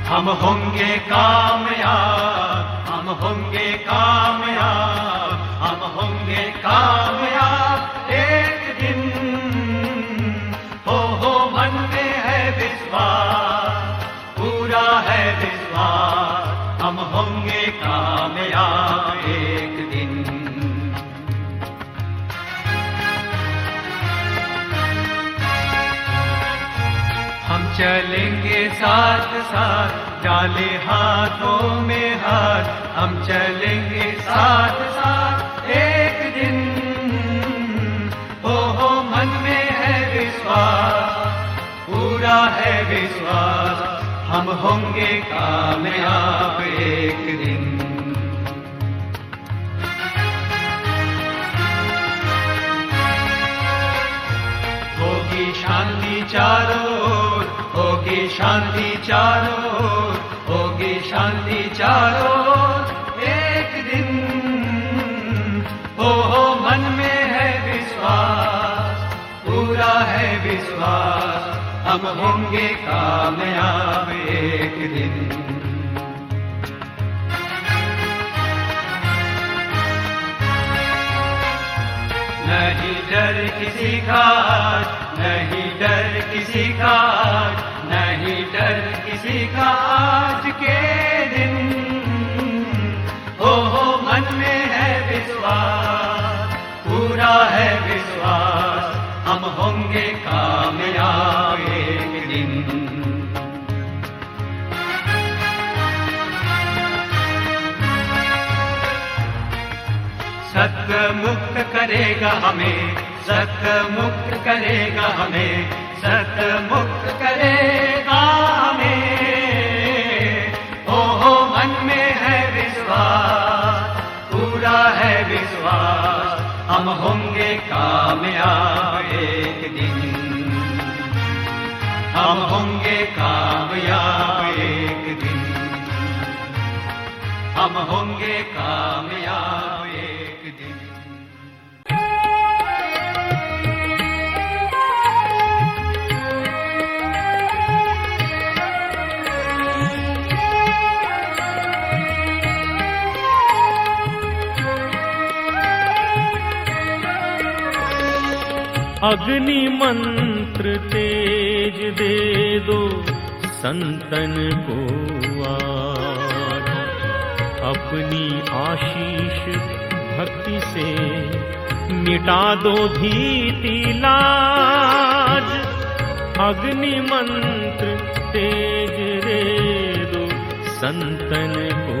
हम होंगे कामयाब, हम होंगे कामयाब, हम होंगे कामयाब एक दिन। हो मन में है विश्वास, पूरा है विश्वास, हम होंगे कामयाब एक दिन। हम चलेंगे साथ साथ, डाले हाथों में हाथ, हम चलेंगे साथ साथ एक दिन। हो मन में है विश्वास, पूरा है विश्वास, हम होंगे कामयाब एक दिन। होगी शांति चारों ओर, होगी शांति चारों ओर, होगी शांति चारों ओर एक दिन। हो मन में है विश्वास, पूरा है विश्वास, हम होंगे कामयाब एक दिन। नहीं डर किसी का आज, नहीं डर किसी का आज, नहीं डर किसी का आज के दिन। हो मन में है विश्वास, पूरा है विश्वास, हम होंगे कामयाब एक दिन। सत्य मुक्त करेगा हमें, सत्य मुक्त करेगा हमें, सत्य मुक्त करेगा हमें। हो मन में है विश्वास, पूरा है विश्वास, हम होंगे कामयाब एक दिन। हम होंगे कामयाब एक दिन, हम होंगे कामयाब एक दिन। अग्नि मंत्र तेज दे दो संतन को आज, अपनी आशीष भक्ति से मिटा दो भीति लाज। अग्नि मंत्र तेज दे दो संतन को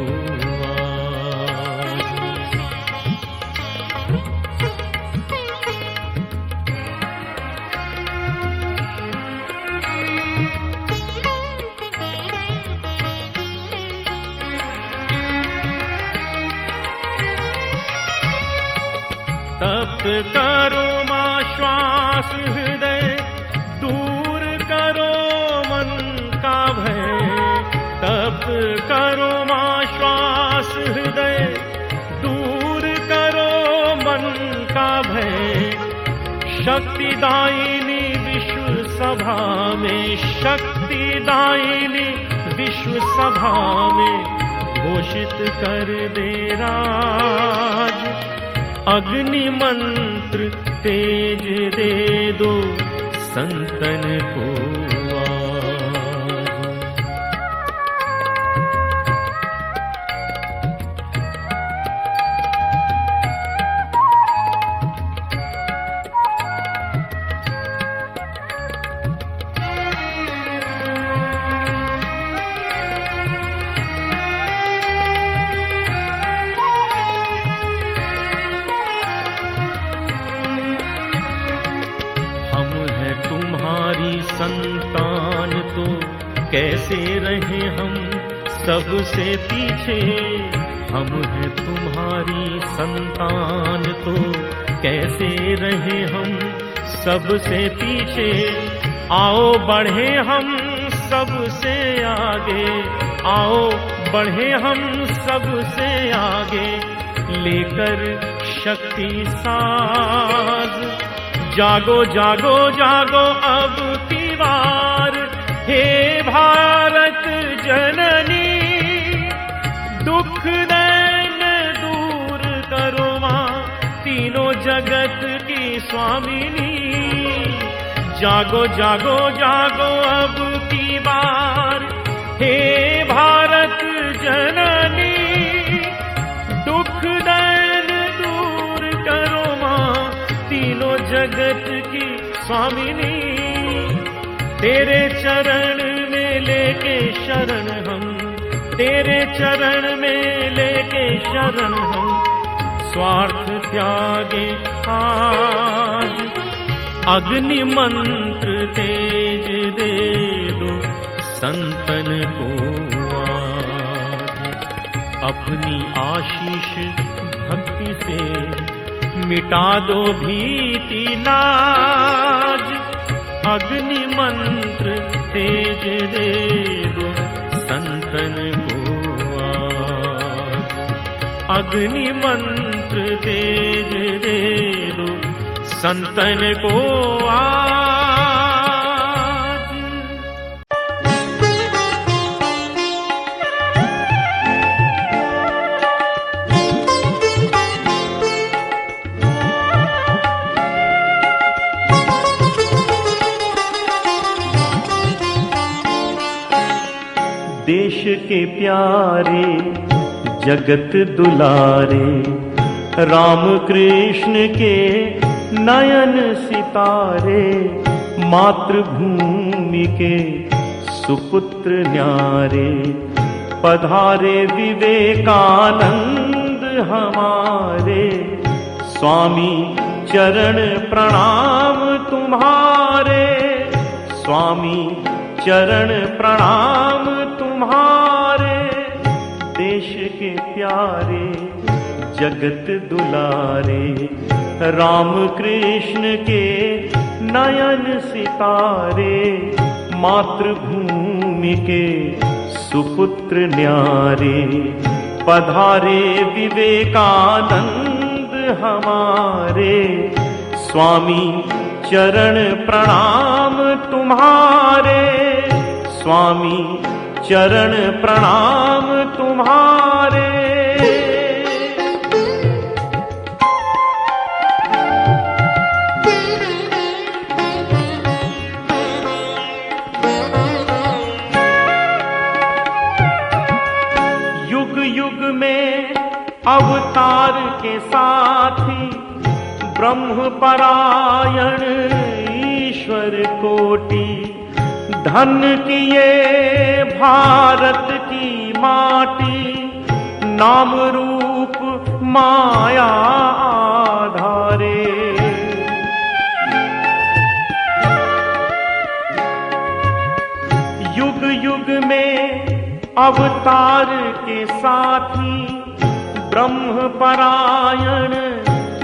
तप करो मां श्वास हृदय, दूर करो मन का भय। तप करो मां श्वास हृदय, दूर करो मन का भय। शक्तिदायिनी विश्व सभा में, शक्तिदायिनी विश्व सभा में घोषित कर दे राज। अग्नि मंत्र तेज दे दो संतन को संतान तो कैसे रहे हम सबसे पीछे। हम हैं तुम्हारी संतान तो कैसे रहे हम सबसे पीछे। आओ बढ़े हम सबसे आगे, आओ बढ़े हम सबसे आगे, लेकर शक्ति साज। जागो जागो जागो अब की बार, हे भारत जन जगत की स्वामिनी, जागो जागो जागो अब की बार, हे भारत जननी, दुख दैन दूर करो माँ, तीनों जगत की स्वामिनी। तेरे चरण में लेके शरण हम, तेरे चरण में लेके शरण हम, स्वार्थ त्यागे आज, अग्नि मंत्र तेज दे दो संतन को आज। अपनी आशीष भक्ति से मिटा दो भीति लाज, अग्नि मंत्र तेज दे दो संतन को आज, अग्नि मंत्र तेज दे दो संतन को आज। देश के प्यारे जगत दुलारे, राम कृष्ण के नयन सितारे, मातृभूमि के सुपुत्र न्यारे, पधारे विवेकानंद हमारे। स्वामी चरण प्रणाम तुम्हारे, स्वामी चरण प्रणाम तुम्हारे। देश के प्यारे जगत दुलारे, राम कृष्ण के नयन सितारे, मातृभूमि के सुपुत्र न्यारे, पधारे विवेकानंद हमारे। स्वामी चरण प्रणाम तुम्हारे, स्वामी चरण प्रणाम तुम्हारे। युग युग में अवतार के साथी, ब्रह्म परायण ईश्वर कोटि, धन किए भारत की माटी, नाम रूप माया आधारे। युग युग में अवतार के साथी, ब्रह्म परायण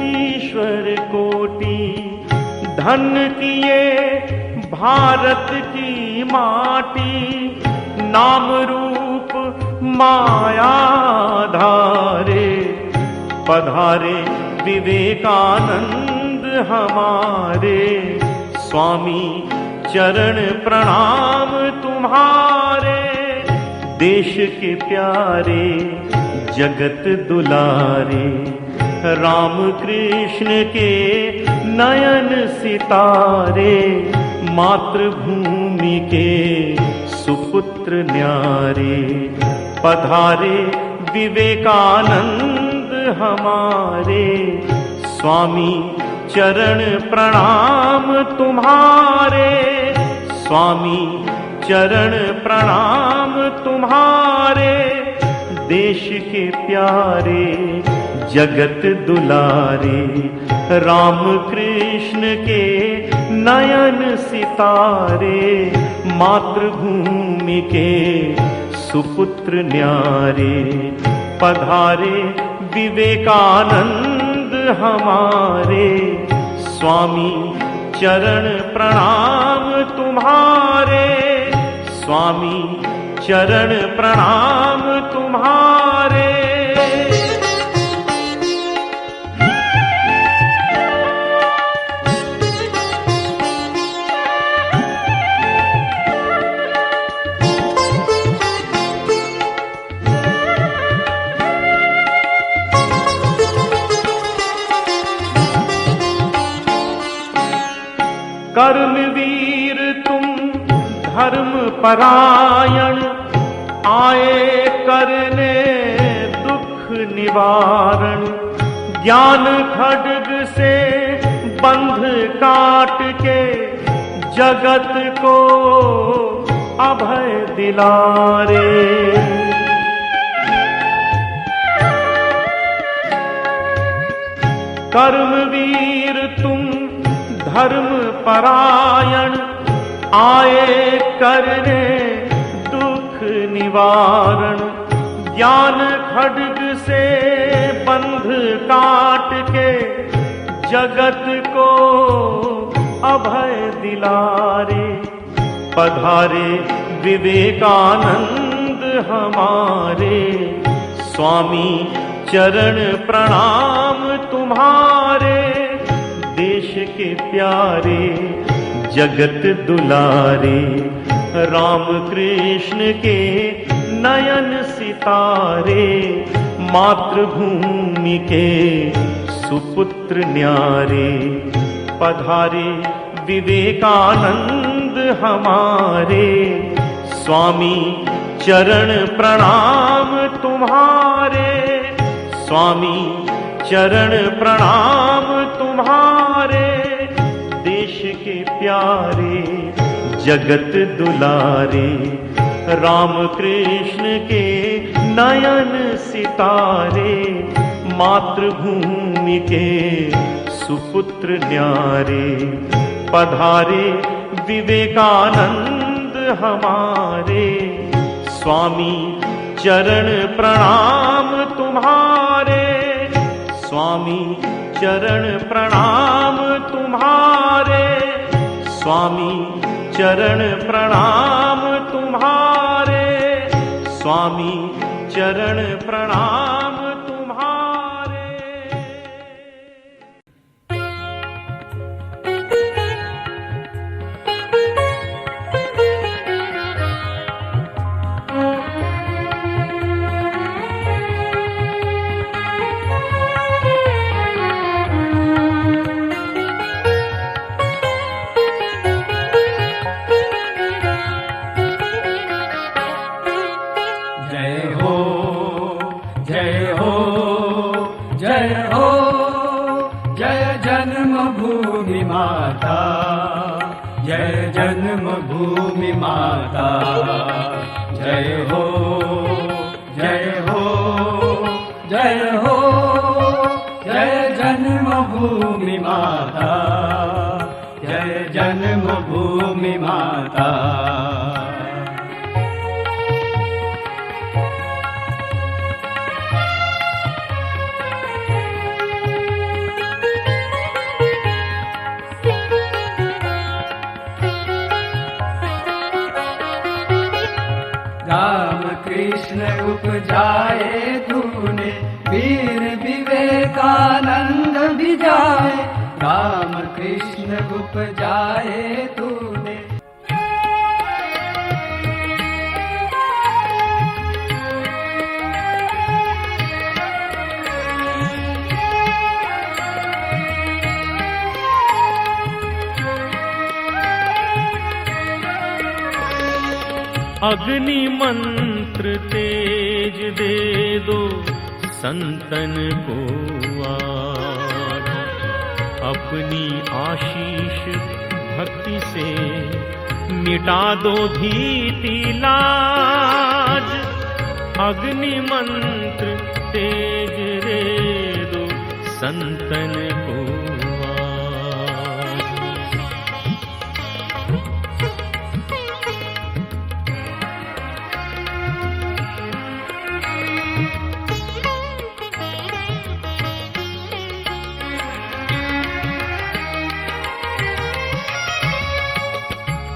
ईश्वर कोटि, धन किए भारत की माटी, नाम रूप माया धारे। पधारे विवेकानंद हमारे, स्वामी चरण प्रणाम तुम्हारे। देश के प्यारे जगत दुलारे, राम कृष्ण के नयन सितारे, मातृभूमि के सुपुत्र न्यारे। पधारे विवेकानंद हमारे, स्वामी चरण प्रणाम तुम्हारे, स्वामी चरण प्रणाम तुम्हारे। देश के प्यारे जगत दुलारे, राम कृष्ण के नयन सितारे, मातृभूमि के सुपुत्र न्यारे। पधारे विवेकानंद हमारे, स्वामी चरण प्रणाम तुम्हारे, स्वामी चरण प्रणाम तुम्हारे। परायण आए करने दुख निवारण। ज्ञान खड्ग से बंध काट के जगत को अभय दिलारे। कर्मवीर तुम धर्म परायण आए करने दुख निवारण। ज्ञान खड्ग से बंध काट के जगत को अभय दिलारे। पधारे विवेकानंद हमारे, स्वामी चरण प्रणाम तुम्हारे। देश के प्यारे जगत दुलारे, राम कृष्ण के नयन सितारे। मातृभूमि के सुपुत्र न्यारे, पधारे विवेकानंद हमारे। स्वामी चरण प्रणाम तुम्हारे, स्वामी चरण प्रणाम तुम्हारे। देश के प्यारे जगत दुलारे, राम कृष्ण के नयन सितारे। मातृभूमि के सुपुत्र न्यारे, पधारे विवेकानंद हमारे। स्वामी चरण प्रणाम तुम्हारे, स्वामी चरण प्रणाम तुम्हारे। स्वामी चरण प्रणाम तुम्हारे, स्वामी चरण प्रणाम तुम्हारे। जन्मभूमि माता, जय जन्मभूमि माता। जय हो, जय हो, जय हो, जय जन्मभूमि माता, जय जन्मभूमि माता। राम कृष्ण उपजाए तूने, वीर विवेकानंद विजाए। राम कृष्ण उपजाए तूने। अग्नि मंत्र तेज दे दो संतन को आज। अपनी आशीष भक्ति से मिटा दो भीति लाज। अग्नि मंत्र तेज दे दो संतन को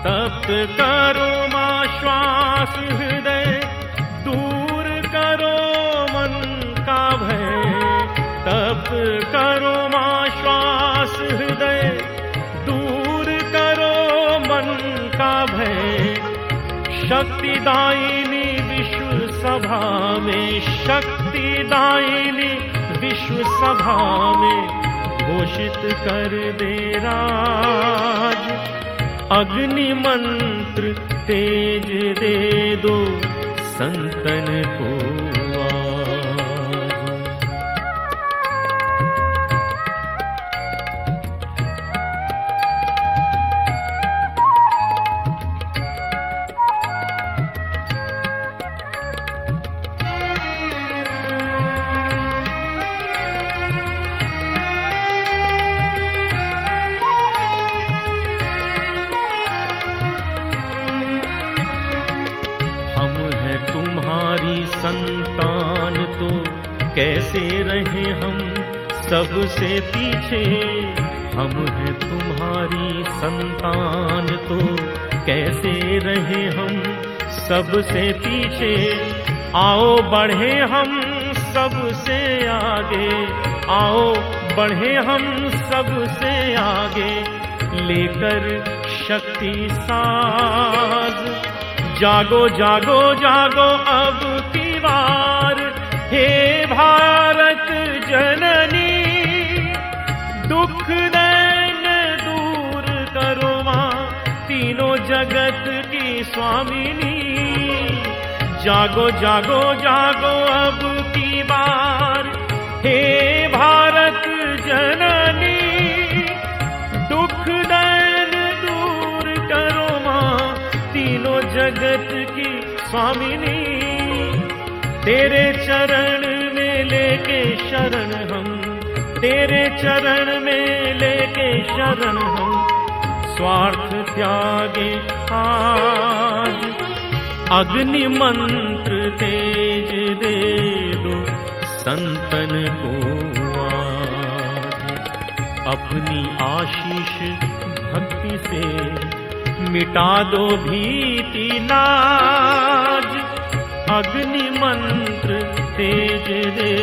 तप करो मां श्वास हृदय, दूर करो मन का भय। तप करो मां श्वास हृदय, दूर करो मन का भय। शक्तिदायिनी विश्व सभा में, शक्तिदायिनी विश्व सभा में घोषित कर दे राज। अग्नि मंत्र तेज दे दो संतन को आज। संतान तो कैसे रहे हम सबसे पीछे, हम हैं तुम्हारी संतान तो कैसे रहे हम सबसे पीछे। आओ बढ़े हम सबसे आगे, आओ बढ़े हम सबसे आगे, लेकर शक्ति साज। जागो जागो जागो अब की बार, हे भारत जननी, दुख दैन दूर करो मां, तीनों जगत की स्वामिनी। जागो जागो जागो अब की बार, हे भारत जननी, दुख दैन दूर करो मां, तीनों जगत की स्वामिनी। तेरे चरण में लेके शरण हम, तेरे चरण में लेके शरण हम, स्वार्थ त्यागे आज। अग्नि मंत्र तेज दे दो संतन को आज। अपनी आशीष भक्ति से मिटा दो भीति लाज। अग्नि मंत्र तेज दे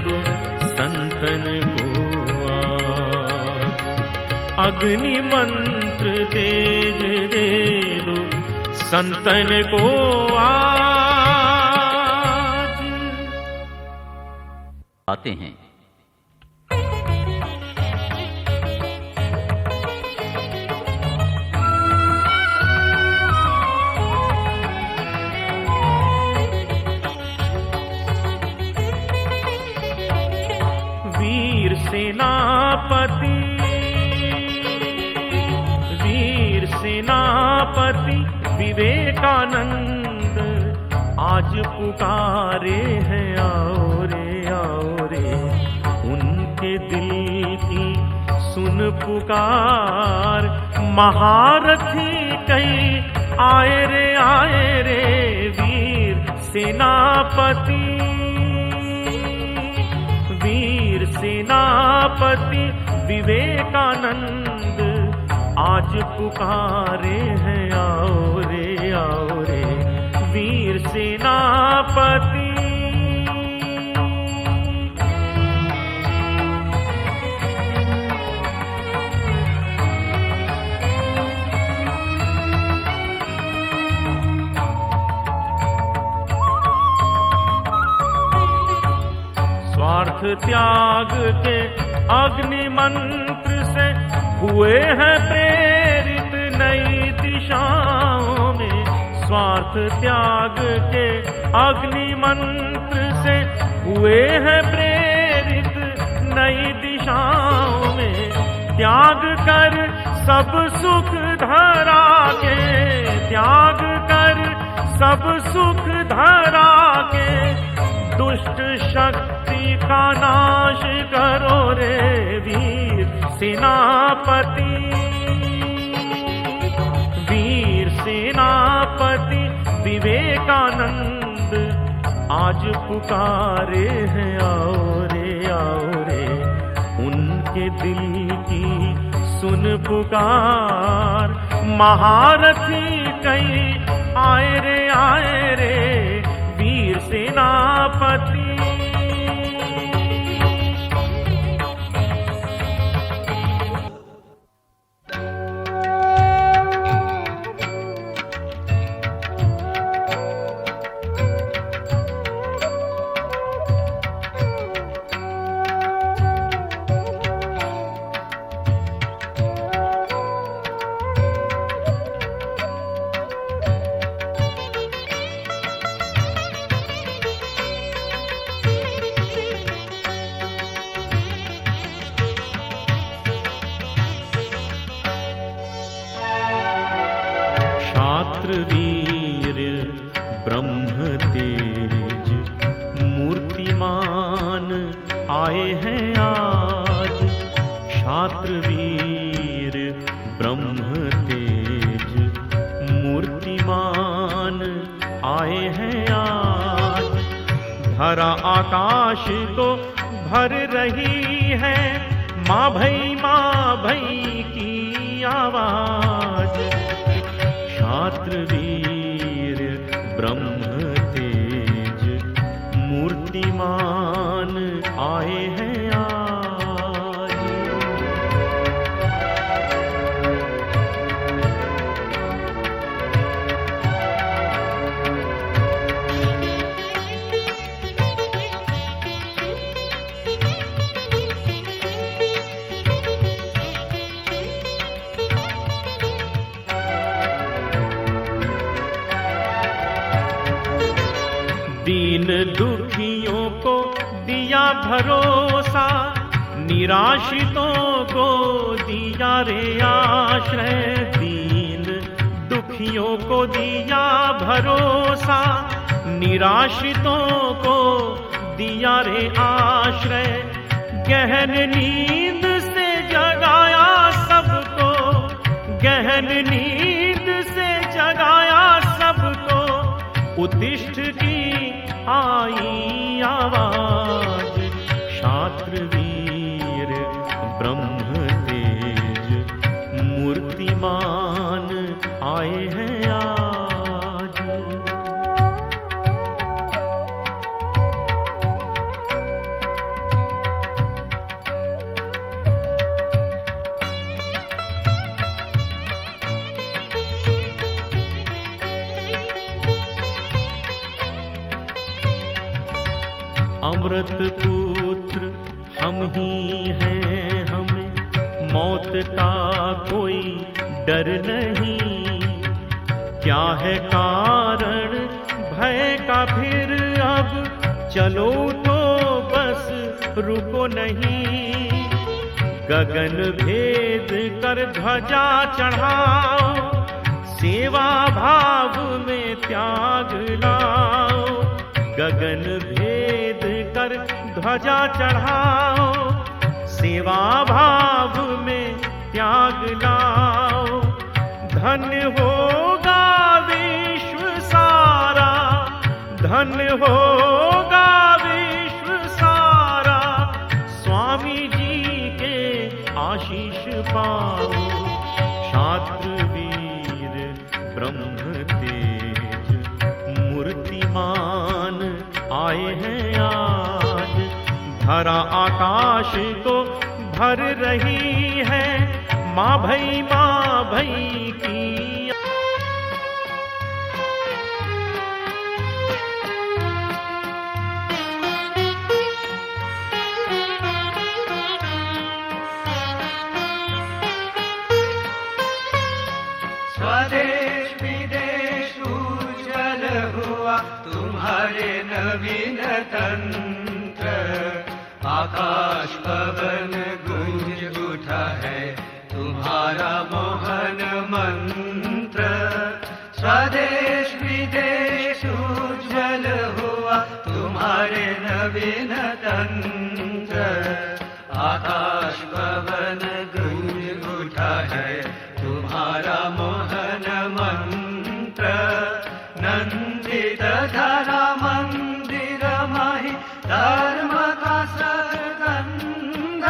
दो संतन को आज। अग्नि मंत्र तेज दे दो संतन को आज। आते हैं वीर सेनापति, वीर सेनापति विवेकानंद आज पुकारे हैं, आओ रे उनके दिल की सुन पुकार। महारथी कई आए रे वीर सेनापति, वीर सेनापति विवेकानंद आज पुकारे हैं, आओ रे वीर सेनापति। स्वार्थ त्याग के अग्नि मंत्र से हुए हैं प्रेरित नई दिशाओं में। स्वार्थ त्याग के अग्नि मंत्र से हुए हैं प्रेरित नई दिशाओं में। त्याग कर सब सुख धरा के, त्याग कर सब सुख धरा के, दुष्ट शक्ति का नाश करो रे वीर सेनापति। वीर सेनापति विवेकानंद आज पुकारे हैं, आओ रे उनके दिल की सुन पुकार। महारथी कई आए रे वीर सेनापति। वीर ब्रह्म तेज मूर्तिमान आए हैं आज। क्षात्र वीर ब्रह्म तेज मूर्तिमान आए हैं आज। धरा आकाश को भर रही है माँ भई की आवाज। क्षात्र वीर ब्रह्म तेज मूर्तिमान आए हैं आज। दीन दुखियों को दिया भरोसा, निराशितों को दिया रे आश्रय। दीन दुखियों को दिया भरोसा, निराशितों को दिया रे आश्रय। गहन नींद से जगाया सबको, गहन नींद से जगाया सबको। उत्तिष्ठ की आई आवाज। क्षात्र वीर ब्रह्म तेज मूर्तिमान आए हैं आज। अमृत पुत्र हम ही हैं, हमें मौत का कोई डर नहीं। क्या है कारण भय का फिर अब, चलो तो बस रुको नहीं। गगन भेद कर ध्वजा चढ़ाओ, सेवा भाव में त्याग लाओ। गगन भेद कर ध्वजा चढ़ाओ, सेवा भाव में त्याग लाओ। धन्य होगा विश्व सारा, धन्य होगा विश्व सारा। स्वामी जी के आशीष पाओ। क्षात्र वीर ब्रह्म तेज मूर्तिमान आए हैं आज। धरा आकाश को भर रही है माँ भई की। स्वदेश विदेश उज्जवल हुआ तुम्हारे नवीन तंत्र। आकाश पवन गूंज उठा है तुम्हारा मोहन मंत्र। स्वदेश विदेश उज्जवल हुआ तुम्हारे नवीन तंत्र। आकाश पवन गूंज उठा है तुम्हारा मोहन मंत्र। नंदित धरा मंदिर माही धर्म का सरगंध।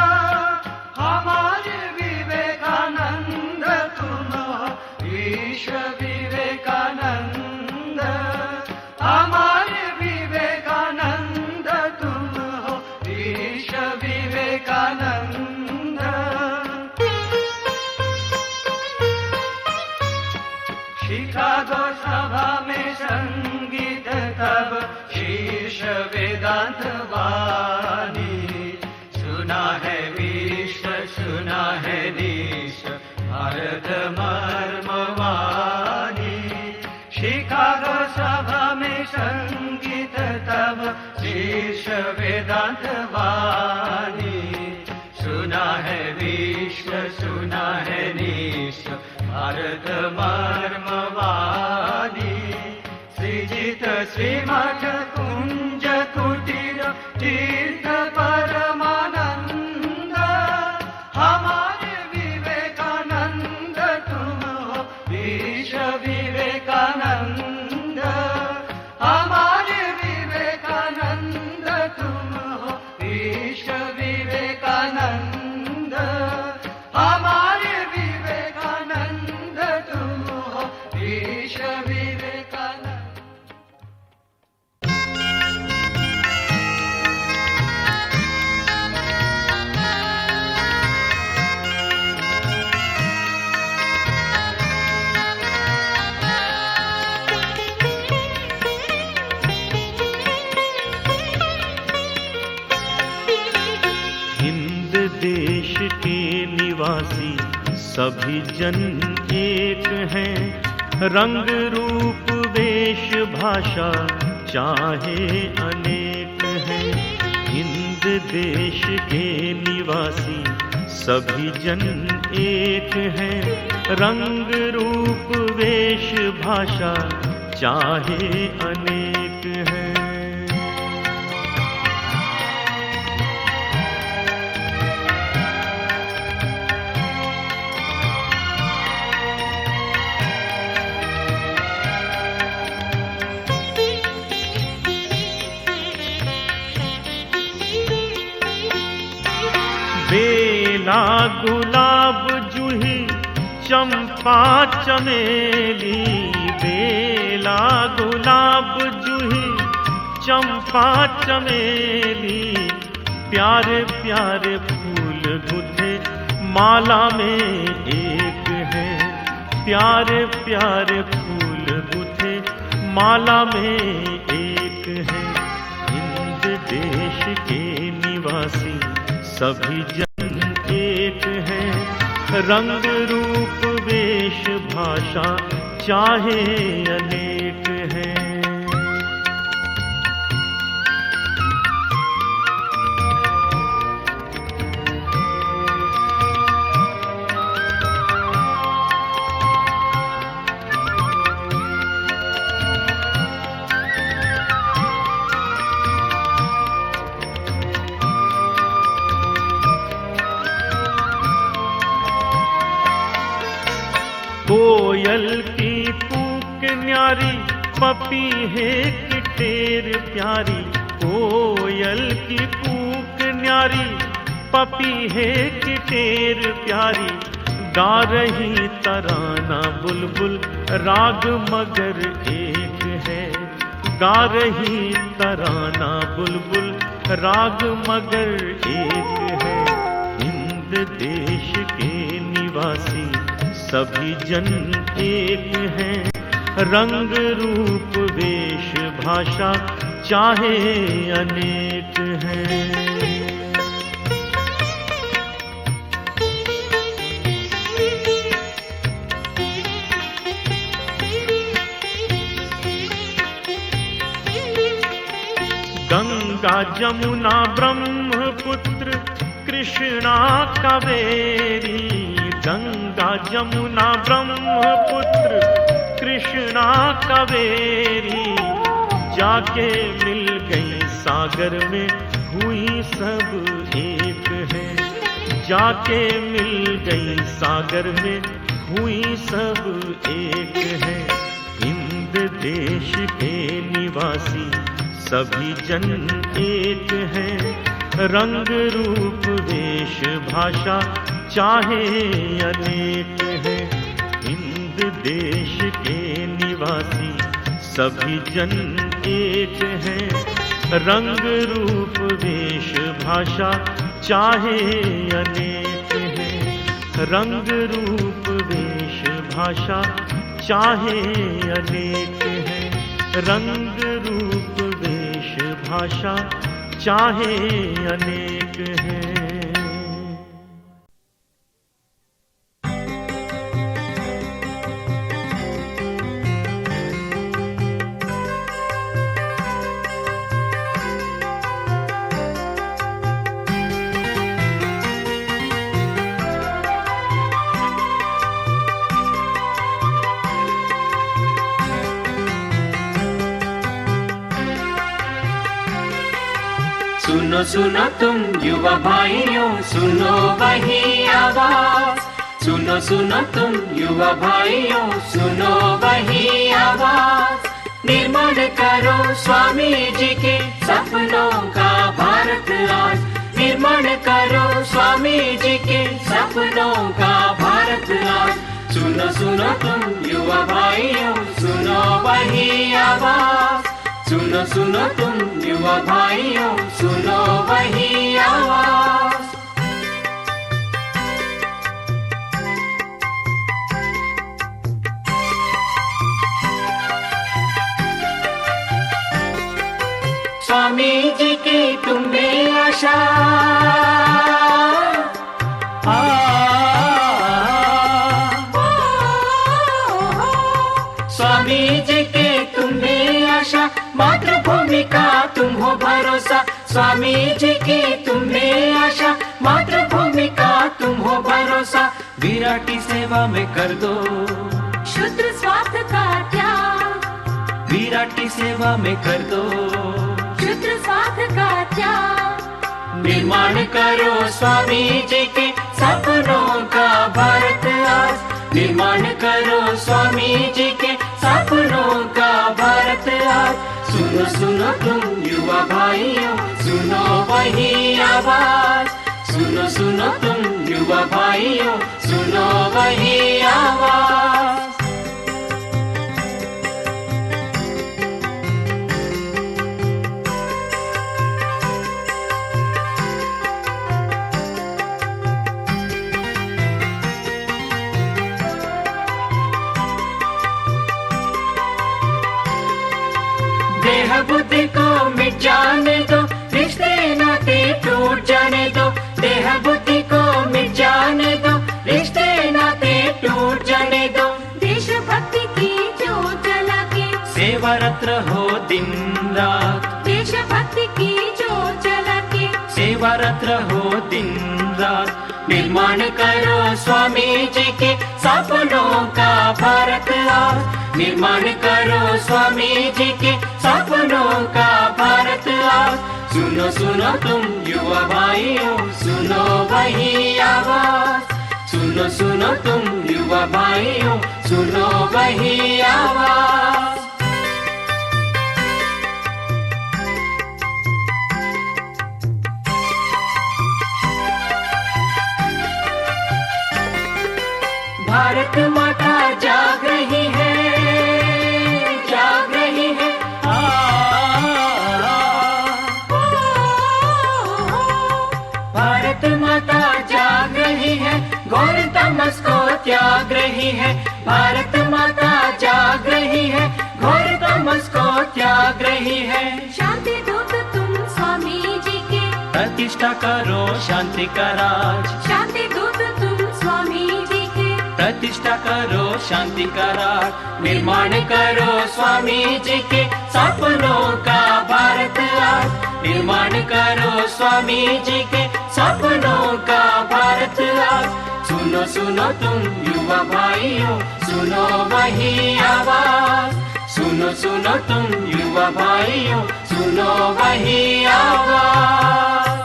हमारे विवेकानंद तुम हो विश्व विवेकानंद। हमारे विवेकानंद तुम हो विश्व विवेकानंद। शिकागो सभा में संगीत तब शीर्ष वेदांत वाणी। सुना है विश्व सुना है देश भारत मर्म वाणी। शिकागो सभा में संगीत तब शीर्ष वेदांत वाणी। सुना है विश्व सुना है देश भारत मर्म वाणी। विजित श्रीमठ कुंज कुटीर तीर्थ परमानंद, हमारे विवेकानंद तुम हो विश्व विवेकानंद, हमारे विवेकानंद तुम हो विश्व विवेकानंद, हमारे विवेकानंद तुम हो विश्व विवेकानंद। हिंद देश के निवासी सभी जन एक हैं, रंग रूप वेश भाषा चाहे अनेक हैं। हिंद देश के निवासी सभी जन एक हैं, रंग रूप वेश भाषा चाहे अनेक हैं। बेला गुलाब जूही चंपा चमेली, बेला गुलाब जूही चंपा चमेली, प्यारे प्यारे फूल गुथे माला में एक है, प्यारे प्यारे फूल गुथे माला में एक है। हिंद देश के निवासी सभी जन एक हैं, रंग रूप वेश भाषा चाहे अनेक हैं। कोयल की कूक न्यारी, पपीहे की टेर प्यारी, कोयल की कूक न्यारी, पपीहे की टेर प्यारी, गा रही तराना बुलबुल राग मगर एक है, गा रही तराना बुलबुल राग मगर एक है। हिंद देश के निवासी सभी जन एक हैं, रंग रूप वेश भाषा चाहे अनेक हैं। गंगा जमुना ब्रह्मपुत्र कृष्णा कावेरी, गंगा जमुना ब्रह्मपुत्र कृष्णा कावेरी, जाके मिल गई सागर में हुई सब एक है, जाके मिल गई सागर में हुई सब एक है। हिंद देश के निवासी सभी जन एक हैं, रंग रूप वेश भाषा चाहे अनेक हैं। हिंद देश के निवासी सभी जन एक हैं, रंग रूप वेश भाषा चाहे अनेक हैं, रंग रूप वेश भाषा चाहे अनेक हैं, रंग रूप वेश भाषा चाहे अनेक हैं। सुनो सुनो तुम युवा भाइयों, सुनो वही आवाज। सुनो सुनो तुम युवा भाइयों, सुनो वही आवाज। निर्माण करो स्वामी जी के सपनों का भारत आज। निर्माण करो स्वामी जी के सपनों का भारत आज। सुनो सुनो तुम युवा भाइयों, सुनो वही आवाज। सुनो सुनो तुम युवा भाइयों, सुनो वही आवाज। स्वामी जी की तुम में आशा, स्वामी जी के तुम में आशा, मातृभूमि का तुम हो भरोसा। स्वामी जी की तुम में आशा, मातृभूमि का तुम हो भरोसा। विराटी सेवा में कर दो शुद्र स्वार्थ का त्याग। विराटी सेवा में कर दो शुद्र स्वार्थ का त्याग। निर्माण करो स्वामी जी के सपनों का भारत आज। निर्माण करो स्वामी जी के सपनों का भारत आज। सुनो सुनो तुम युवा भाइयों, सुनो वही आवाज। सुनो सुनो तुम युवा भाइयों, सुनो वही आवाज। देह बुद्धि को मिट जाने दो, रिश्ते नाते टूट जाने दो। देह बुद्धि को मिट जाने दो, रिश्ते नाते टूट जाने दो। देशभक्ति की जोत जला के सेवारत रहो दिन रात। देशभक्ति की जोत जला के सेवारत रहो दिन रात। निर्माण करो स्वामी जी के सपनों का भारत आज। निर्माण करो स्वामी जी के सपनों का भारत आज। सुनो सुनो तुम युवा भाइयों, सुनो वही आवाज। सुनो सुनो तुम युवा भाइयों, सुनो वही आवाज। भारत माता जाग रही है, जाग रही है। भारत माता जाग रही है, घोर तमस को त्याग रही है। भारत माता जाग रही है, घोर तमस को त्याग रही है। शांति दूत तुम स्वामी जी के प्रतिष्ठा करो शांति का राज। शांति दूत तुम स्वामी जी के प्रतिष्ठा करो शांति का राज। निर्माण करो स्वामी जी के सपनों का भारत आज। निर्माण करो स्वामी जी के सपनों का भारत आज। सुनो सुनो तुम युवा भाइयों, सुनो वही आवाज। सुनो सुनो तुम युवा भाइयों, सुनो वही आवाज।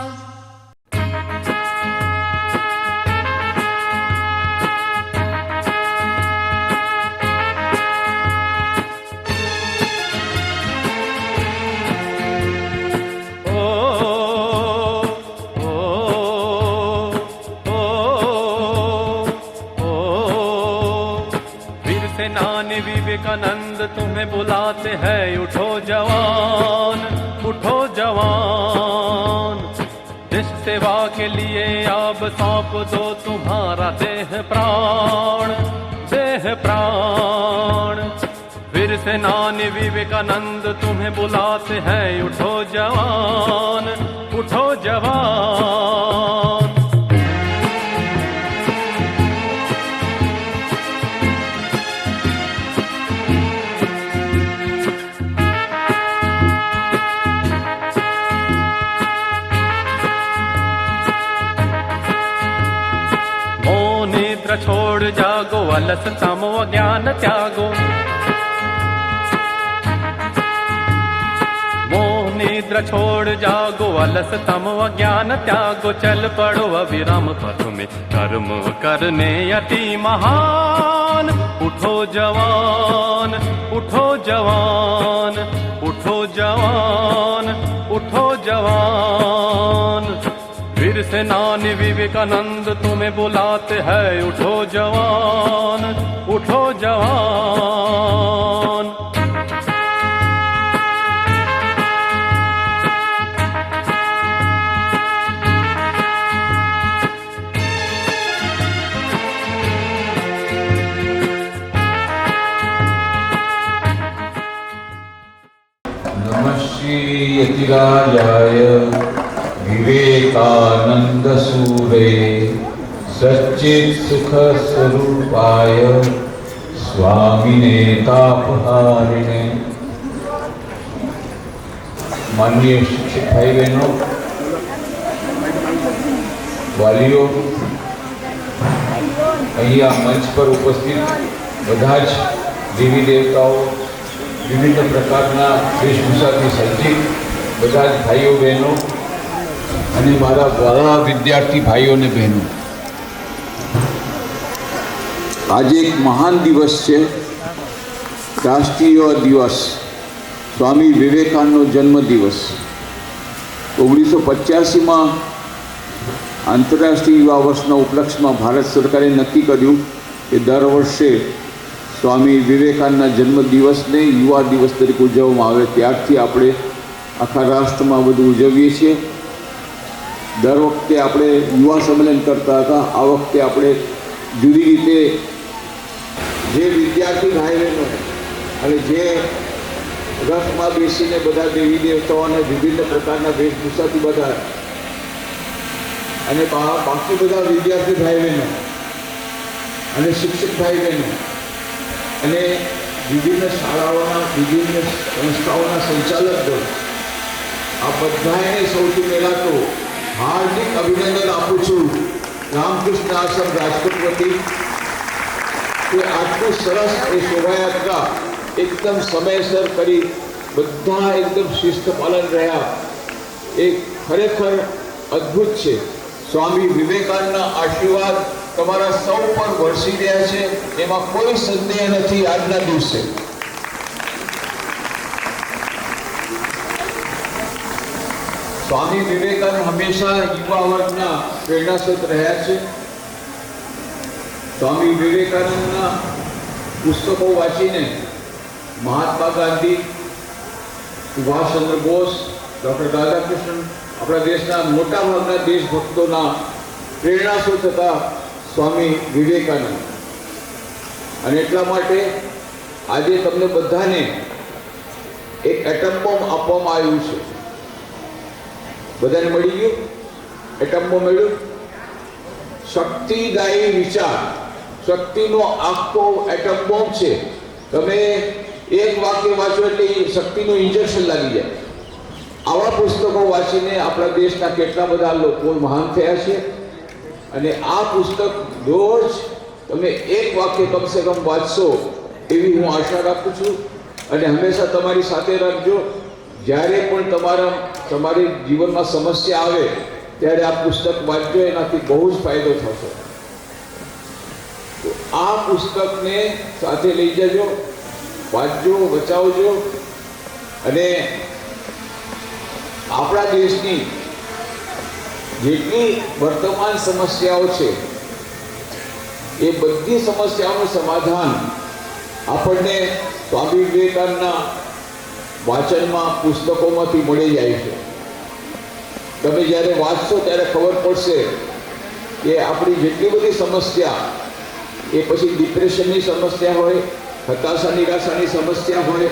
विवेकानंद तुम्हें बुलाते हैं, उठो जवान, उठो जवान। देश सेवा के लिए अब सौंप दो तुम्हारा देह प्राण, देह प्राण। वीर सेनानी विवेकानंद तुम्हें बुलाते हैं, उठो जवान, उठो जवान। छोड़ जागो, अलस तमो अज्ञान त्यागो। मोह निद्रा छोड़ जागो, अलस तम अज्ञान त्यागो, चल पड़ो अविराम पथ में कर्म करने अति महान। उठो जवान, उठो जवान, उठो जवान, उठो जवान। वीर सेनानी विवेकानंद तुम्हें बुलाते हैं, उठो जवान, उठो जवान। नमः श्री यतिराजाय विवेकानंद सूरे सच्चित् सुख स्वरूपाय स्वामिने तापहारिणे। माननीय शिक्षक भाई बहनों, वालीओ, અહીંયા મંચ પર ઉપસ્થિત બધા જ દેવી દેવતાઓ, વિવિધ પ્રકારના વેશભૂષાથી સજ્જિત બધા જ ભાઈઓ બહેનો અને મારા વાલા વિદ્યાર્થી ભાઈઓ અને બહેનો, આજે એક મહાન દિવસ છે, રાષ્ટ્રીય દિવસ, સ્વામી વિવેકાનંદનો જન્મદિવસ। 1985માં આંતરરાષ્ટ્રીય યુવા વર્ષના ઉપલક્ષમાં ભારત સરકારે નક્કી કર્યું કે દર વર્ષે સ્વામી વિવેકાનંદના જન્મદિવસને યુવા દિવસ તરીકે ઉજવવામાં આવે। ત્યારથી આપણે આખા રાષ્ટ્રમાં બધું ઉજવીએ છીએ। દર વખતે આપણે યુવા સંમેલન કરતા હતા, આ વખતે આપણે જુદી રીતે જે વિદ્યાર્થી ભાઈ બહેનો અને જે રથમાં બેસીને બધા દેવી દેવતાઓને વિવિધ પ્રકારના વેશભૂષાથી બધા અને બાકી બધા વિદ્યાર્થી ભાઈ બહેનો અને શિક્ષક ભાઈ બહેનો અને વિભિન્ન શાળાઓના વિભિન્ન સંસ્થાઓના સંચાલકગણ, આ બધાને સૌથી પહેલાં તો હાર્દિક અભિનંદન આપું છું રામકૃષ્ણ આશ્રમ રાજકોટ વતી કે આટલું સરસ એ શોભાયાત્રા એકદમ સમયસર કરી, બધા એકદમ શિસ્ત પાલન રહ્યા, એ ખરેખર અદ્ભુત છે। સ્વામી વિવેકાનંદના આશીર્વાદ તમારા સૌ પર વરસી રહ્યા છે, એમાં કોઈ સંદેહ નથી। આજના દિવસે સ્વામી વિવેકાનંદ હંમેશા યુવા વર્ગના પ્રેરણાસ્ત્રોત રહ્યા છે। સ્વામી વિવેકાનંદના પુસ્તકો વાંચીને મહાત્મા ગાંધી, સુભાષચંદ્ર બોઝ, ડૉક્ટર રાધાકૃષ્ણન, આપણા દેશના મોટાભાગના દેશભક્તોના પ્રેરણાસ્ત્રોત હતા સ્વામી વિવેકાનંદ। અને એટલા માટે આજે તમને બધાને એક એટમ બોમ્બ આપવામાં આવ્યું છે। બધાને મળી ગયું? એટમ બોમ્બ મળ્યું? શક્તિદાયી વિચાર, શક્તિનો આખો એટમ બોમ્બ છે। તમે એક વાક્ય વાંચો એટલે શક્તિનું ઇન્જેક્શન લાગી જાય। આવા પુસ્તકો વાંચીને આપણા દેશના કેટલા બધા લોકો મહાન થયા છે। અને આ પુસ્તક રોજ તમે એક વાક્ય કમસે કમ વાંચશો એવી હું આશા રાખું છું। અને હંમેશા તમારી સાથે રાખજો, જ્યારે પણ તમારી જીવનમાં સમસ્યા આવે ત્યારે આ પુસ્તક વાંચજો, એનાથી બહુ જ ફાયદો થશે। તો આ પુસ્તકને સાથે લઈ જજો, વાંચજો, બચાવજો। અને આપણા દેશની જેટલી વર્તમાન સમસ્યાઓ છે એ બધી સમસ્યાઓનું સમાધાન આપણને સ્વામી વિવેકાનંદના વાંચનમાં, પુસ્તકોમાંથી મળી જાય છે। તમે જ્યારે વાંચશો ત્યારે ખબર પડશે કે આપણી જેટલી બધી સમસ્યા, એ પછી ડિપ્રેશનની સમસ્યા હોય, હતાશા નિરાશાની સમસ્યા હોય,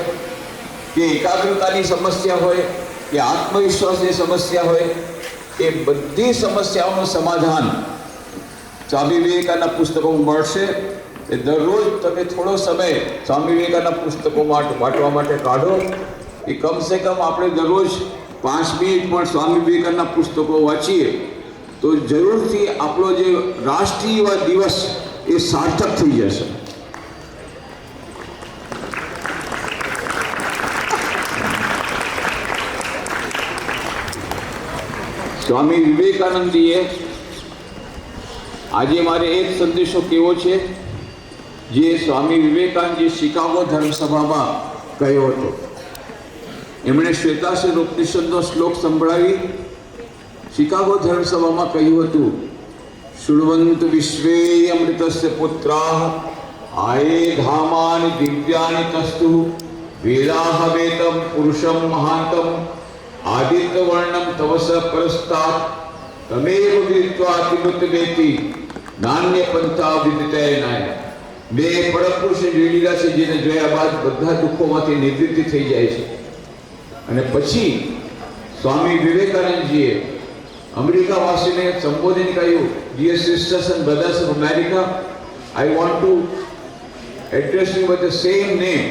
કે એકાગ્રતાની સમસ્યા હોય, કે આત્મવિશ્વાસની સમસ્યા હોય, એ બધી સમસ્યાઓનું સમાધાન સ્વામી વિવેકાનંદના પુસ્તકોમાં મળશે। એ દરરોજ તમે થોડો સમય સ્વામી વિવેકાનંદના પુસ્તકો વાંચવા માટે કાઢો। એ કમસે કમ આપણે દરરોજ 5 મિનિટ પણ સ્વામી વિવેકાનંદના પુસ્તકો વાંચીએ તો જરૂરથી આપણો જે રાષ્ટ્રીય દિવસ એ સાર્થક થઈ જશે। સ્વામી વિવેકાનંદજીએ આજે મારે એક સંદેશો કહેવો છે જે સ્વામી વિવેકાનંદજી શિકાગો ધર્મસભામાં કહ્યો હતો. એમણે શ્વેતાશ્વેત ઉપનિષદનો શ્લોક સંભળાવી શિકાગો ધર્મસભામાં કહ્યું હતું, શૃણવન્તુ વિશ્વે અમૃતસ્ય પુત્રાઃ આયે ધામાનિ દિવ્યાનિ તસ્તુ વેદાહ વેદમ પુરુષમ મહાંતમ આદિત્ય વર્ણમ તવસ પરસ્તાત તમેવ વિદ્વા કિમુત્તમેતિ નાન્ય પંથા વિદિતયનાય. બે પરમપુરુષે જોયેલા છે જેને જોયા બાદ બધા દુઃખોમાંથી નિવૃત્તિ થઈ જાય છે. અને પછી સ્વામી વિવેકાનંદજીએ અમેરિકાવાસીને સંબોધન કહ્યું, dear sisters and brothers of America, I want to address you with the same name,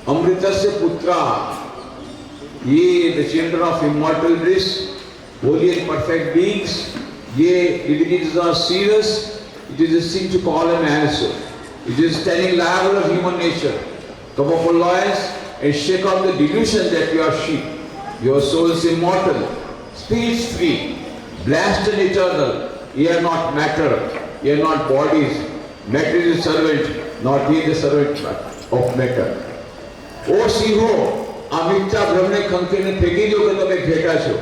Amritasya Putra, ye the children of immortal bliss, holy and perfect beings, ye divinities are serious, it is a sin to call them as so. It is standing liable of human nature. Come up, lawyers, and shake off the delusion that you are sheep. Your soul is immortal, spirits free, blessed and eternal. Ye are not matter, ye are not bodies. Matter is a servant, not ye the servant of matter. ઓ સિંહો, આ મિથ્યા ભ્રમને ખંખેરીને ફેંકી દો કે તમે ઘેટા છો.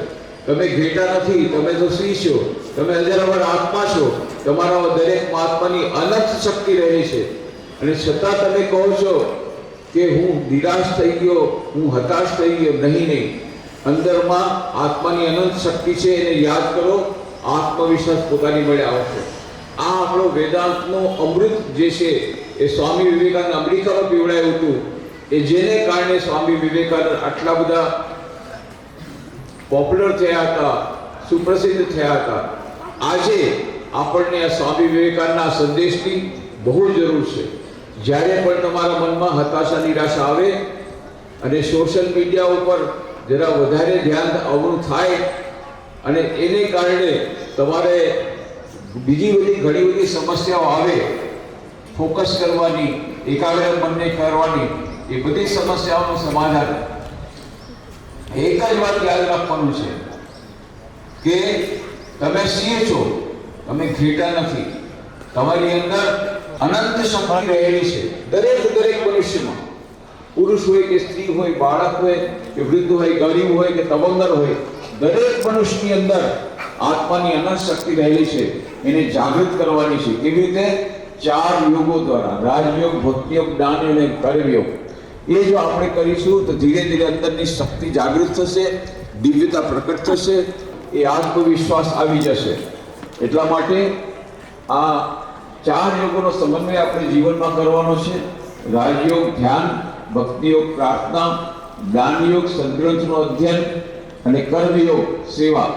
તમે ઘેટા નથી, તમે તો સિંહ છો. તમે અંદરવાર આત્મા છો. તમારામાં દરેક આત્માની અનંત શક્તિ રહે છે. અને છતાં તમે કહો છો કે હું નિરાશ થઈ ગયો, હું હતાશ થઈ ગયો. નહીં, અંદરમાં આત્માની અનંત શક્તિ છે, એને યાદ કરો. આત્મવિશ્વાસ પોતાની મળે આવશે. આ આપણો વેદાંતનો અમૃત જે છે એ સ્વામી વિવેકાનંદ અમેરિકામાં પીવડાયું હતું. એ જેને કારણે સ્વામી વિવેકાનંદ આટલા બધા પોપ્યુલર થયા હતા, સુપ્રસિદ્ધ થયા હતા. આજે આપણને આ સ્વામી વિવેકાનંદના સંદેશની બહુ જરૂર છે. જ્યારે પણ તમારા મનમાં હતાશા નિરાશા આવે અને સોશિયલ મીડિયા ઉપર જરા વધારે ધ્યાન અવળું થાય અને એને કારણે તમારે બીજી બધી ઘણી બધી સમસ્યાઓ આવે, ફોકસ કરવાની, એકાગ્ર મનને કરવાની, એ બધી સમસ્યાઓનું સમાધાન એક જ વાત યાદ રાખવાનું છે કે તમે સિંહ છો, તમે ઘેટા નથી. તમારી અંદર અનંત શક્તિ રહેલી છે. દરેક મનુષ્યમાં, પુરુષ હોય કે સ્ત્રી હોય, બાળક હોય કે વૃદ્ધ હોય, ગરીબ હોય કે તવંગર હોય, દરેક મનુષ્યની અંદર આત્માની અનંત શક્તિ રહેલી છે. એને જાગૃત કરવાની છે. કેવી રીતે? 4 યોગો દ્વારા, રાજયોગ, ભક્તિયોગ, જ્ઞાન અને કર્મયોગ. એ જો આપણે કરીશું તો ધીરે ધીરે અંદરની શક્તિ જાગૃત થશે, દિવ્યતા પ્રકટ થશે, એ આત્મવિશ્વાસ આવી જશે. એટલા માટે આ 4 યોગોનો સમન્વય આપણે જીવનમાં કરવાનો છે. રાજયોગ ધ્યાન, ભક્તિયોગ પ્રાર્થના, જ્ઞાનયોગ સદગ્રંથનું અધ્યયન અને કર્મયોગ સેવા.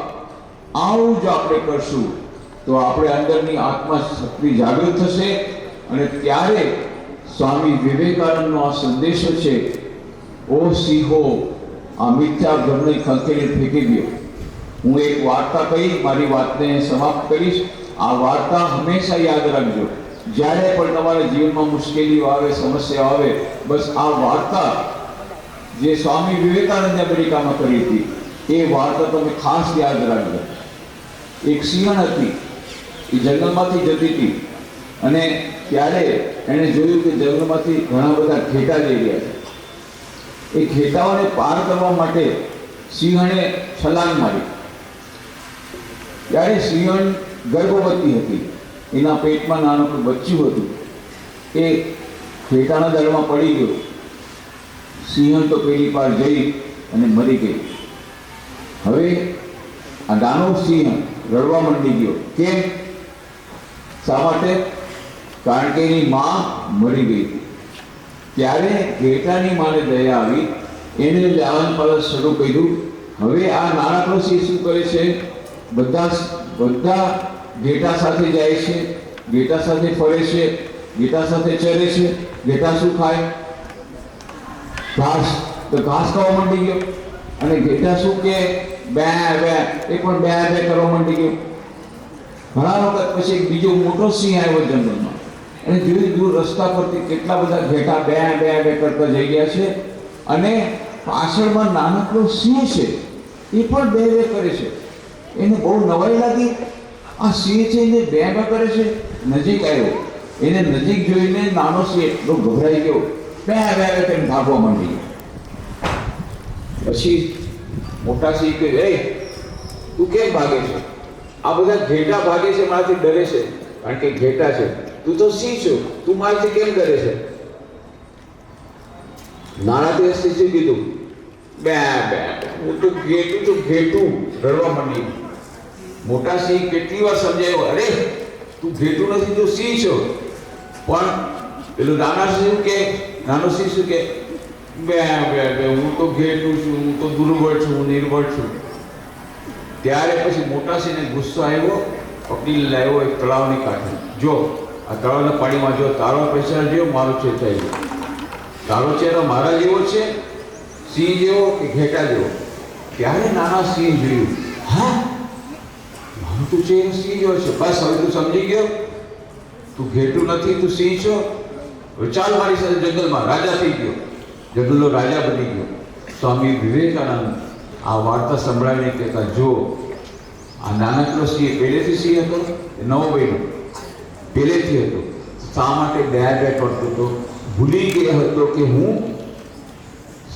આવું જો આપણે કરશું તો આપણે અંદરની આત્મા શક્તિ જાગૃત થશે. અને ત્યારે સ્વામી વિવેકાનંદનો આ સંદેશો છે, ઓ સિંહો, આ મિથ્યા ભ્રમને ખંખેરી ફેંકી દો. હું એક વાર્તા કહી મારી વાતને સમાપ્ત કરીશ. આ વાર્તા હંમેશા યાદ રાખજો. જ્યારે પણ તમારા જીવનમાં મુશ્કેલીઓ આવે, સમસ્યાઓ આવે, બસ આ વાર્તા જે સ્વામી વિવેકાનંદે અમેરિકામાં કરી હતી એ વાર્તા તમે ખાસ યાદ રાખજો. એક સિંહણ હતી, એ જંગલમાંથી જતી હતી અને ત્યારે એણે જોયું કે જંગલમાંથી ઘણા બધા ઘેટા જઈ રહ્યા છે. એ ઘેટાઓને પાર કરવા માટે સિંહણે છલાંગ મારી. ત્યારે સિંહણ ગર્ભવતી હતી, એના પેટમાં નાનકડું બચ્ચું હતું. એ ઘેટાના દળમાં પડી ગયો. સિંહણ તો પેલી પાર જઈ અને મરી ગઈ. હવે આ નાનો સિંહ રડવા માંડી ગયો. કેમ? શા માટે? કારણ કે એની માં મરી ગઈ. ત્યારે ઘેટાની માને દયા આવી, એને લાલન પાલન શરૂ કર્યું. હવે આ નાનકડો સિંહ શું કરે છે? બધા ઘેટા સાથે જાય છે, ઘેટા સાથે ફરે છે, ઘેટા સાથે ચરે છે. ઘેટા શું ખાય? ઘાસ. તો ઘાસ ખાવા માંડી ગયો. અને ઘેટા શું કે? બે બે. એ પણ બે બે કરવા માંડી ગયો. ઘણા વખત પછી એક બીજો મોટો સિંહ આવ્યો જંગલમાં અને ધીરે દૂર રસ્તા પરથી કેટલા બધા ઘેટા બે બે બે કરતા જઈ ગયા છે. અને પાછળમાં નાનકડો સિંહ છે, એ પણ બે બે કરે છે. એને બહુ નવાઈ લાગી. આ સિંહ છે એને બે બે કરે છે. નજીક આવ્યો, એને નજીક જોઈને નાનો સિંહ એટલો ગભરાઈ ગયો, બે બે બે કરીને ભાગવા માંડી. પછી મોટા સિંહ કહે, એ તું કેમ ભાગે છે? આ બધા ઘેટા ભાગે છે, મારાથી ડરે છે, કારણ કે ઘેટા છે. તું તો સિંહ છો, તું મારાથી કેમ ડરે છે? નાના દિવસથી શું કીધું? બે બે હું તો ઘેટું રડવા માંડી. મોટા સિંહ કેટલી વાર સમજાયો, અરે તું ઘેટું નથી, તું સિંહ છો. પણ પેલું નાનો સિંહ શું કે, બે બે બે હું તો ઘેટું છું, હું તો દુર્બળ છું, હું નિર્બળ છું. ત્યારે પછી મોટા સિંહને ગુસ્સો આવ્યો, પકડી લાવ્યો એક તળાવની કાંઠે. જો આ તળાવના પાણીમાં જો તારો પ્રેશર જો મારો છે થઈ ગયો. તારો ચહેરો મારા જેવો છે, સિંહ જેવો કે ઘેટા જેવો? ત્યારે નાના સિંહ જોયું, હા મારું તું ચહેરો સિંહ જેવો છે. બસ હવે તું સમજી ગયો, તું ઘેટું નથી, તું સિંહ છો. હવે ચાલ મારી સાથે જંગલમાં. રાજા થઈ ગયો, જંગલનો રાજા બની ગયો. સ્વામી વિવેકાનંદ આ વાર્તા સંભળાવીને કહેતા, જો આ નાનકડો સિંહ પહેલેથી સિંહ હતો, નવો બન્યો પહેલેથી હતો, શા માટે બે બે કરતો હતો? ભૂલી ગયો હતો કે હું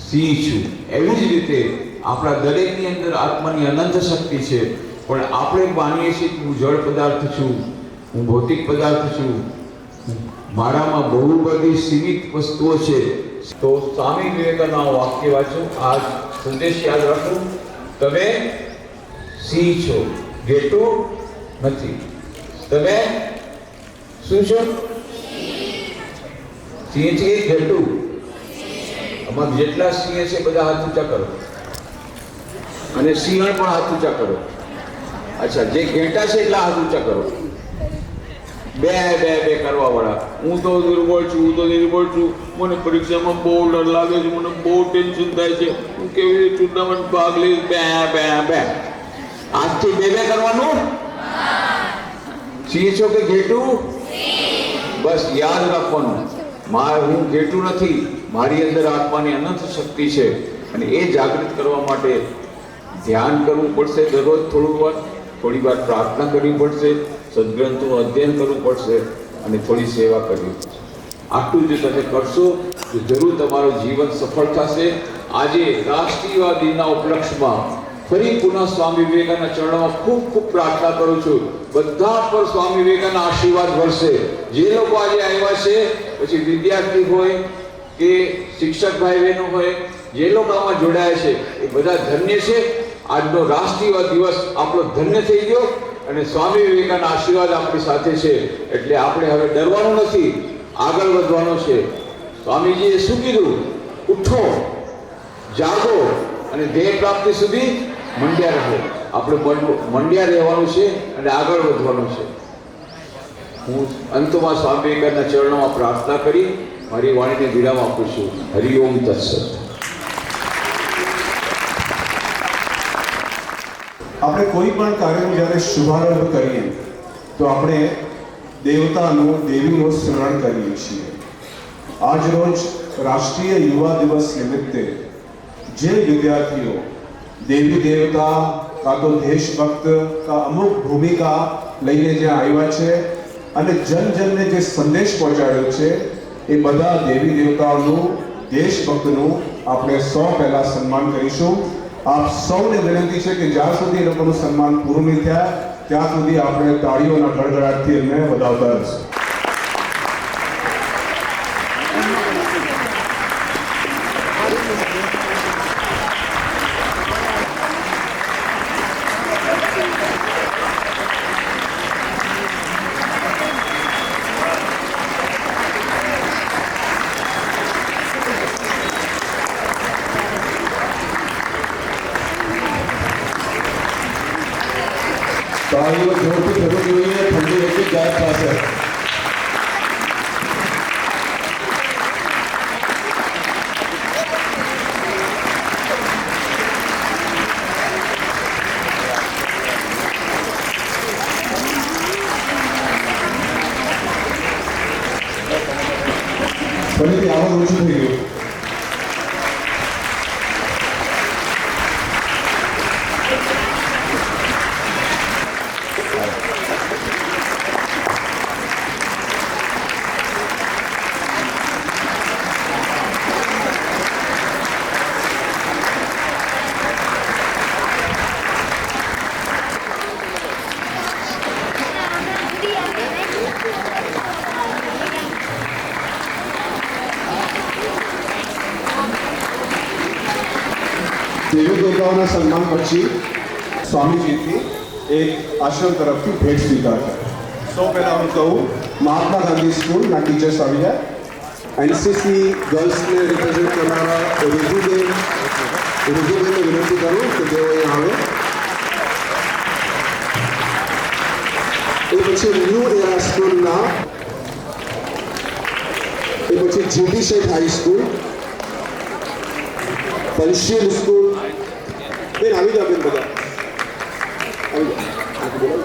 સિંહ છું. એવી જ રીતે આપણા દરેકની અંદર આત્માની અનંત શક્તિ છે, પણ આપણે માનીએ છીએ કે હું જળ પદાર્થ છું, હું ભૌતિક પદાર્થ છું, મારામાં બહુ બધી સીમિત વસ્તુઓ છે. તો સ્વામી વિવેકાનંદના વાક્ય વાંચો, આ સંદેશ યાદ રાખો, તમે સિંહ છો, ઘેટું નથી. તમે શું છો? સિંહ છે કે ઘેટું? આમાં જેટલા સિંહ છે બધા હાથ ઊંચા કરો, અને સિંહણ પણ હાથ ઊંચા કરો. અચ્છા, જે ઘેટા છે એટલા હાથ ઊંચા કરો. બે બે બે કરવા વાળા, હું તો દુર્બળ છું, હું તો નિર્બળ છું, મને પરીક્ષામાં બહુ ડર લાગે છે, મને બહુ ટેન્શન થાય છે, હું કેવી રીતે ટુર્નામેન્ટ ભાગ લઈશ? બે બે બે. આજથી બે બે કરવાનું. સિંહ છો કે ઘેટું? બસ યાદ રાખવાનું, હું ઘેટું નથી, મારી અંદર આત્માની અનંત શક્તિ છે. અને એ જાગૃત કરવા માટે ધ્યાન કરવું પડશે, દરરોજ થોડી વાર પ્રાર્થના કરવી પડશે, સદગ્રંથોનું અધ્યયન કરવું પડશે, અને થોડી સેવા કરવી પડશે. આટલું જો તમે કરશો તો જરૂર તમારું જીવન સફળ થશે. આજે રાષ્ટ્રીય દિનના ઉપલક્ષમાં ફરી પુનઃ સ્વામી વિવેકાનંદના ચરણોમાં ખૂબ ખૂબ પ્રાર્થના કરું છું, બધા પર સ્વામી વિવેકાનંદના આશીર્વાદ વરસે. જે લોકો આજે આવ્યા છે, પછી વિદ્યાર્થી હોય કે શિક્ષક ભાઈ બહેનો હોય, જે લોકો આમાં જોડાયા છે એ બધા ધન્ય છે. આજનો રાષ્ટ્રીય દિવસ આપણો ધન્ય થઈ ગયો, અને સ્વામી વિવેકાનંદના આશીર્વાદ આપણી સાથે છે. એટલે આપણે હવે ડરવાનું નથી, આગળ વધવાનું છે. સ્વામીજીએ શું કીધું? ઉઠો, જાગો અને ધ્યેય પ્રાપ્તિ સુધી મંડ્યા રહો. આપણે મંડ્યા રહેવાનું છે અને આગળ વધવાનું છે. હું અંતમાં સ્વામી વિવેકાનંદના ચરણોમાં પ્રાર્થના કરી મારી વાણીને વિરામ આપું છું. હરિઓમ તત્સત. આપણે કોઈ પણ કાર્યનો જ્યારે શુભારંભ કરીએ તો આપણે દેવતાનું દેવીનું સ્મરણ કરીએ છીએ. આજ રોજ રાષ્ટ્રીય યુવા દિવસ નિમિત્તે જે વિદ્યાર્થીઓ દેવી દેવતા કાં તો દેશભક્ત કા અમુક ભૂમિકા લઈને જ્યાં આવ્યા છે અને જનજનને જે સંદેશ પહોંચાડ્યો છે, એ બધા દેવી દેવતાઓનું, દેશભક્તનું આપણે સૌ પહેલા સન્માન કરીશું. આપ સૌને વિનંતી છે કે જ્યાં સુધી એ લોકોનું સન્માન પૂરું નહીં થયા ત્યાં સુધી આપણે તાળીઓના ગડગડાટથી એમને વધાવતા રહીશું. તાળીઓ જોરથી થવું જોઈએ, ઠંડી એટલી ગાયબ થશે. ફરીથી આવાજ ઓછું થઈ ગયું. દેવી દેવતાઓના સન્માન પછી સ્વામીજીથી એક આશ્રમ તરફથી ભેટ સ્વીકાર કરે. સૌ પહેલાં હું કહું મહાત્મા ગાંધી સ્કૂલના ટીચર્સ આવી જાય. એનસીસી ગર્લ્સને રિપ્રેઝેન્ટ કરનારા રુજુબેનને વિનંતી કરું કે તેઓ અહીંયા આવે. એ પછી ન્યૂ એરા સ્કૂલના એ પછી જીટી શેઠ હાઈસ્કૂલ, પંશીલ સ્કૂલ. બેન આવી જાઓ બેન, બધા આવી જાઓ.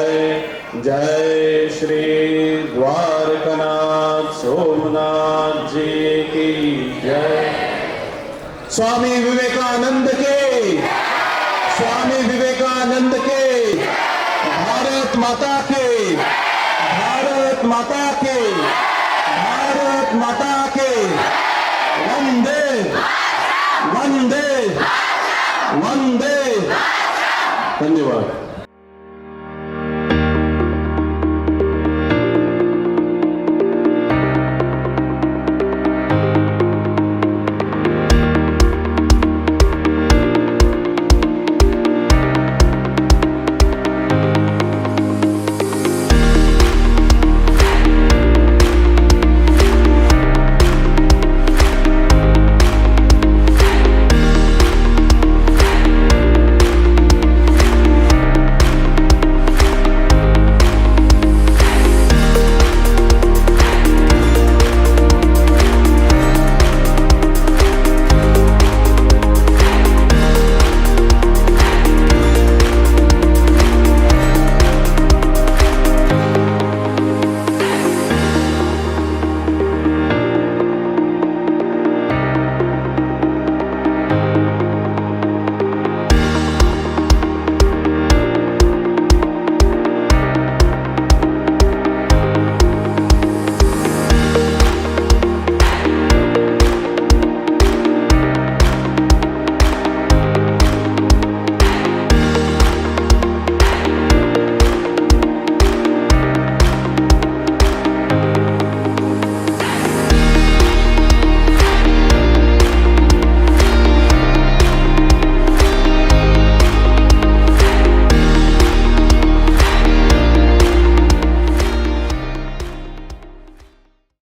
जय जय श्री द्वारकानाथ सोमनाथ जी की जय। स्वामी विवेकानंद के, स्वामी विवेकानंद के, भारत माता के, भारत माता के, भारत माता के, वंदे वंदे वंदे। धन्यवाद।